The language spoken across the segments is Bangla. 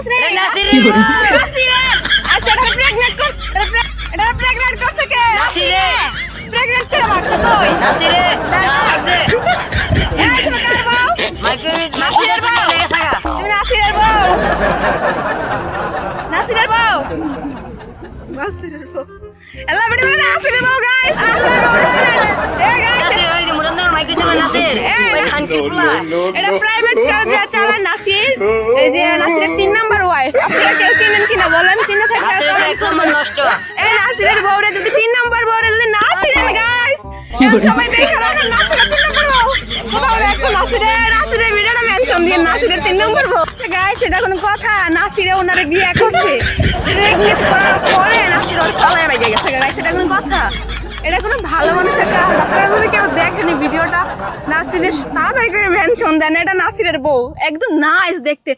বুঝছ রে নাসিরে নাসিরে আচ্ছা এটা প্রেগন্যান্ট করছে কে নাসিরে প্রেগন্যান্ট করে মারছো তুই নাসিরে লাগছে এই তুমি কার বউ নাসিরের পাটা লেগে থাকা তুমি নাসিরের বউ নাসিরের বউ এলা ভিডিও করে নাসিরের বউ গাইস নাসিরের বউ এই গাইস নাসির ওই যে মুরান্দার মাইকে চলে নাসির ওই খানকি পোলা এটা প্রাইভেট কার দিয়ে চালায় নাসির এই যে নাসিরের 3 নাম্বার ওয়াইফ আপনারা কেউ চিনেন কিনা বলেন চিনে থাকলে নাসিরের এক নম্বর নষ্ট এই নাসিরের বউরে যদি 3 নাম্বার বউরে যদি না চিনেন গাইস সবাই দেখে রাখেন নাসিরের 3 নাম্বার বউ কোথাও দেখো নাসিরের ভিডিওটা মেনশন দিয়ে নাসিরের 3 নাম্বার বউ গাইস এটা কোনো কথা নাসিরে ওনারে বিয়ে করছে প্রেগনেন্ট করার পরে নাসির ওর ফলায় বাইরে গেছে গাইস এটা কোনো কথা এটা কোনো ভালো মানুষের কাজ আপনারা যদি কেউ দেখেনি ভিডিওটা নাসিরের তাড়াতাড়ি করে মেনশন দেন এটা নাসিরের বউ একদম নাইস দেখতে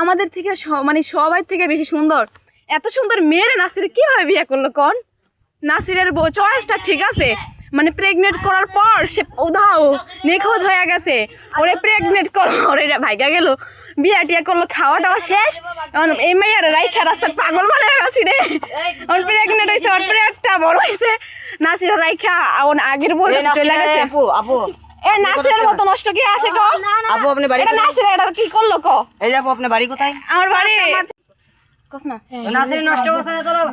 আমাদের থেকে মানে সবাই থেকে বেশি সুন্দর এত সুন্দর মেয়ের নাসির কিভাবে বিয়ে করলো কোন নাসিরের বউ চয়েসটা ঠিক আছে মানে প্রেগনেন্ট করার পর সে উধাও নিখোঁজ হয়ে গেছে ওরে প্রেগনেন্ট করলো ওরে ভাইগা গেল বিয়া টিয়া করলো খাওয়া টাওয়া শেষ এখন এই মাইয়ার রাইখা রাস্তার পাগল বানায় নাসিরে ওর প্রেগনেন্ট হয়েছে ওর পেটটা বড় হয়েছে নাসির রাইখা ওর আগের বউ চলে গেছে আপু আপু এ নাসিরের মতো নষ্ট কি আছে কো আপু আপনি বাড়ি এটা নাসিরে এটা কি করলো কো এই যে আপু আপনার বাড়ি কোথায় আমার বাড়ি কস না নাসির নষ্ট করছে না চলো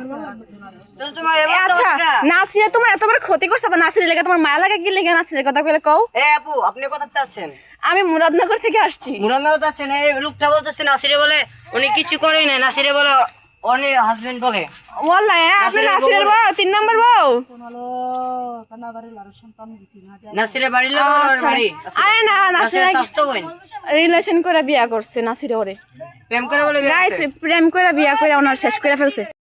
তোমার আচ্ছা নাসিরে তোমার এতবার ক্ষতি করছে বা নাসিরের লেগে তোমার মায়া লাগা কি লেগে নাসিরের কথা কইলে কও এই আপু আপনি কোথা চাচ্ছেন আমি মুরাদনগর থেকে আসছি মুরান্দাও যাচ্ছেন এই লোকটা বলতেছে নাসিরে বলে উনি কিছু করেই না নাসিরে বলে উনি হাজবেন্ড বলে ওয়াল্লাহ আপনি নাসিরের বউ 3 নাম্বার বউ নাসিরে বাড়ির লোক ওর বাড়ি আরে না নাসিরে স্বাস্থ্য বইন রিলেশন করে বিয়া করছে নাসিরে ওরে প্রেম করে বলে গাইস প্রেম করে বিয়া করে ওনার শেষ করে ফেলছে